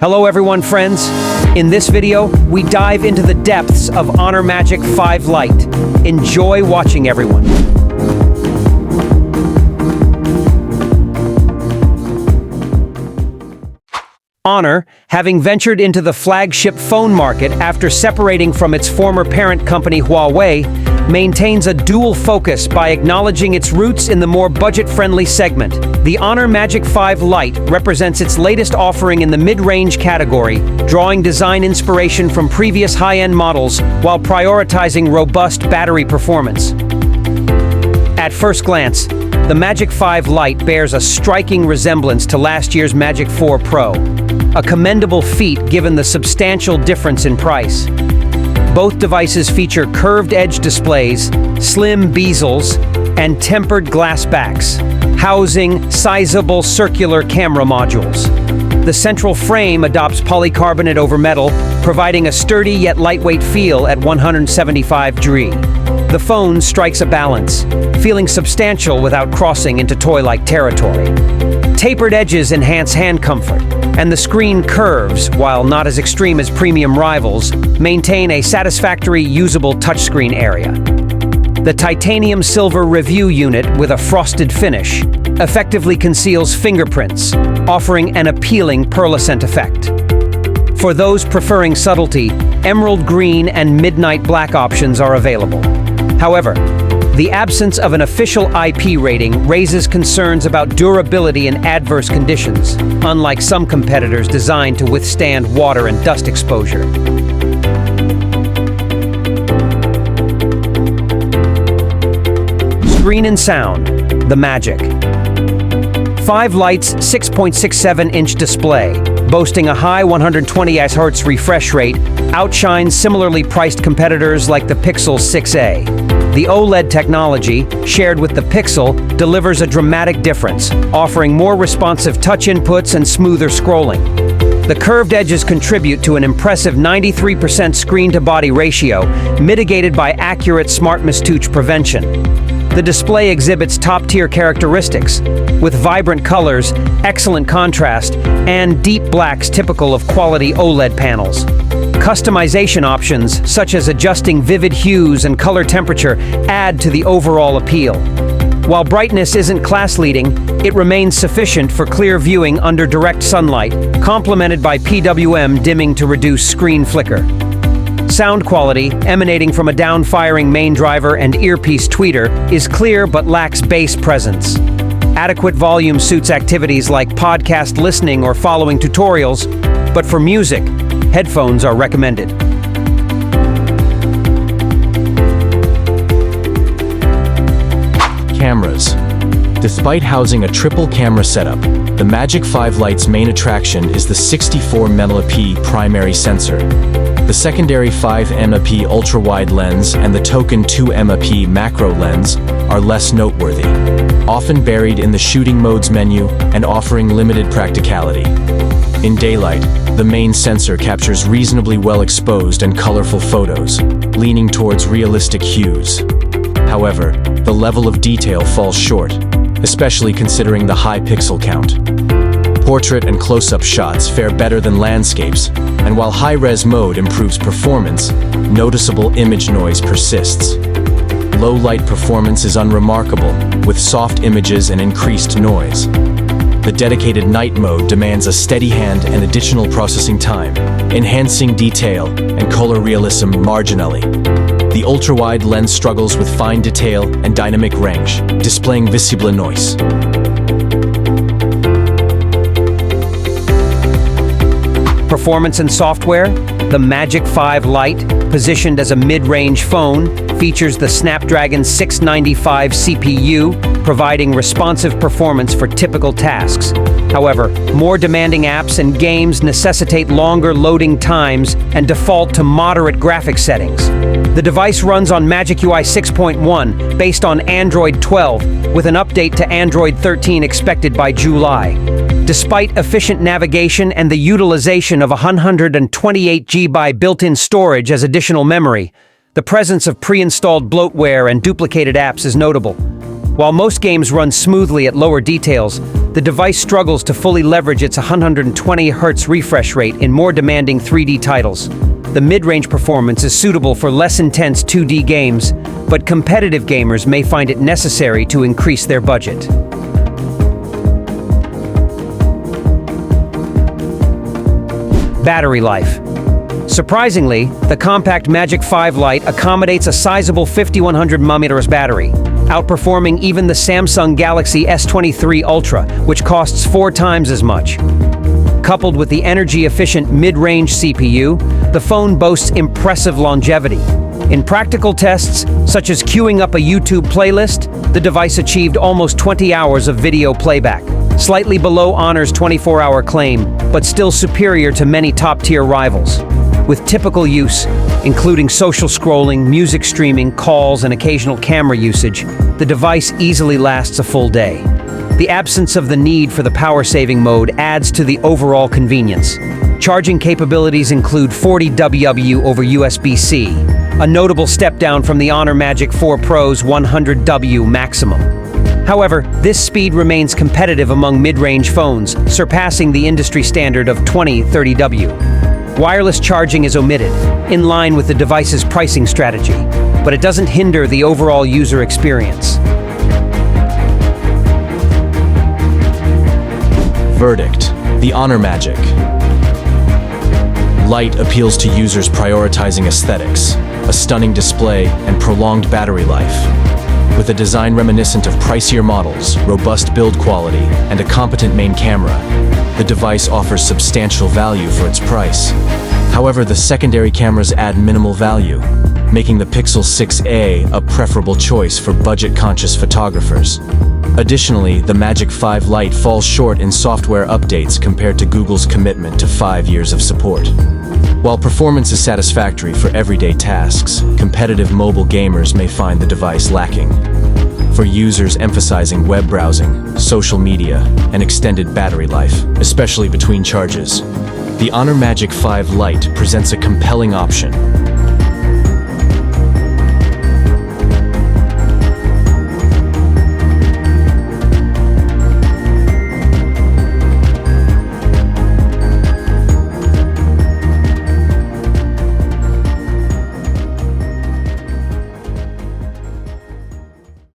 Hello everyone, friends. In this video, we dive into the depths of Honor Magic 5 Lite. Enjoy watching, everyone. Honor, having ventured into the flagship phone market after separating from its former parent company Huawei, maintains a dual focus by acknowledging its roots in the more budget-friendly segment. The Honor Magic 5 Lite represents its latest offering in the mid-range category, drawing design inspiration from previous high-end models while prioritizing robust battery performance. At first glance, the Magic 5 Lite bears a striking resemblance to last year's Magic 4 Pro, a commendable feat given the substantial difference in price. Both devices feature curved-edge displays, slim bezels, and tempered glass backs, housing sizable circular camera modules. The central frame adopts polycarbonate over metal, providing a sturdy yet lightweight feel at 175 dr. The phone strikes a balance, feeling substantial without crossing into toy-like territory. Tapered edges enhance hand comfort, and the screen curves, while not as extreme as premium rivals, maintain a satisfactory usable touchscreen area. The titanium silver review unit with a frosted finish effectively conceals fingerprints, offering an appealing pearlescent effect. For those preferring subtlety, emerald green and midnight black options are available. However, the absence of an official IP rating raises concerns about durability in adverse conditions, unlike some competitors designed to withstand water and dust exposure. Screen and sound, the Magic 5 Lite's 6.67-inch display, boasting a high 120 Hz refresh rate, outshines similarly priced competitors like the Pixel 6a. The OLED technology, shared with the Pixel, delivers a dramatic difference, offering more responsive touch inputs and smoother scrolling. The curved edges contribute to an impressive 93% screen-to-body ratio, mitigated by accurate smart mistouch prevention. The display exhibits top-tier characteristics, with vibrant colors, excellent contrast, and deep blacks typical of quality OLED panels. Customization options, such as adjusting vivid hues and color temperature, add to the overall appeal. While brightness isn't class-leading, it remains sufficient for clear viewing under direct sunlight, complemented by PWM dimming to reduce screen flicker. Sound quality, emanating from a down-firing main driver and earpiece tweeter, is clear but lacks bass presence. Adequate volume suits activities like podcast listening or following tutorials, but for music, headphones are recommended. Cameras. Despite housing a triple camera setup, the Magic 5 Lite's main attraction is the 64 megapixel primary sensor. The secondary 5 megapixel ultra-wide lens and the token 2 megapixel macro lens are less noteworthy, often buried in the shooting modes menu and offering limited practicality. In daylight, the main sensor captures reasonably well-exposed and colorful photos, leaning towards realistic hues. However, the level of detail falls short, especially considering the high pixel count. Portrait and close-up shots fare better than landscapes, and while high-res mode improves performance, noticeable image noise persists. Low-light performance is unremarkable, with soft images and increased noise. The dedicated night mode demands a steady hand and additional processing time, enhancing detail and color realism marginally. The ultra-wide lens struggles with fine detail and dynamic range, displaying visible noise. Performance and software, the Magic 5 Lite, positioned as a mid-range phone, features the Snapdragon 695 CPU, providing responsive performance for typical tasks. However, more demanding apps and games necessitate longer loading times and default to moderate graphics settings. The device runs on Magic UI 6.1, based on Android 12, with an update to Android 13 expected by July. Despite efficient navigation and the utilization of 128 GB built-in storage as additional memory, the presence of pre-installed bloatware and duplicated apps is notable. While most games run smoothly at lower details, the device struggles to fully leverage its 120 Hz refresh rate in more demanding 3D titles. The mid-range performance is suitable for less intense 2D games, but competitive gamers may find it necessary to increase their budget. Battery life. Surprisingly, the compact Magic 5 Lite accommodates a sizable 5100 mAh battery, outperforming even the Samsung Galaxy S23 Ultra, which costs 4 times as much. Coupled with the energy-efficient mid-range CPU, the phone boasts impressive longevity. In practical tests, such as queuing up a YouTube playlist, the device achieved almost 20 hours of video playback, slightly below Honor's 24-hour claim, but still superior to many top-tier rivals. With typical use, including social scrolling, music streaming, calls, and occasional camera usage, the device easily lasts a full day. The absence of the need for the power-saving mode adds to the overall convenience. Charging capabilities include 40W over USB-C, a notable step down from the Honor Magic 4 Pro's 100W maximum. However, this speed remains competitive among mid-range phones, surpassing the industry standard of 20-30W. Wireless charging is omitted, in line with the device's pricing strategy, but it doesn't hinder the overall user experience. Verdict: the Honor Magic Lite appeals to users prioritizing aesthetics, a stunning display, and prolonged battery life. With a design reminiscent of pricier models, robust build quality, and a competent main camera, the device offers substantial value for its price. However, the secondary cameras add minimal value, making the Pixel 6a a preferable choice for budget-conscious photographers. Additionally, the Magic 5 Lite falls short in software updates compared to Google's commitment to 5 years of support. While performance is satisfactory for everyday tasks, competitive mobile gamers may find the device lacking. For users emphasizing web browsing, social media, and extended battery life, especially between charges, the Honor Magic 5 Lite presents a compelling option.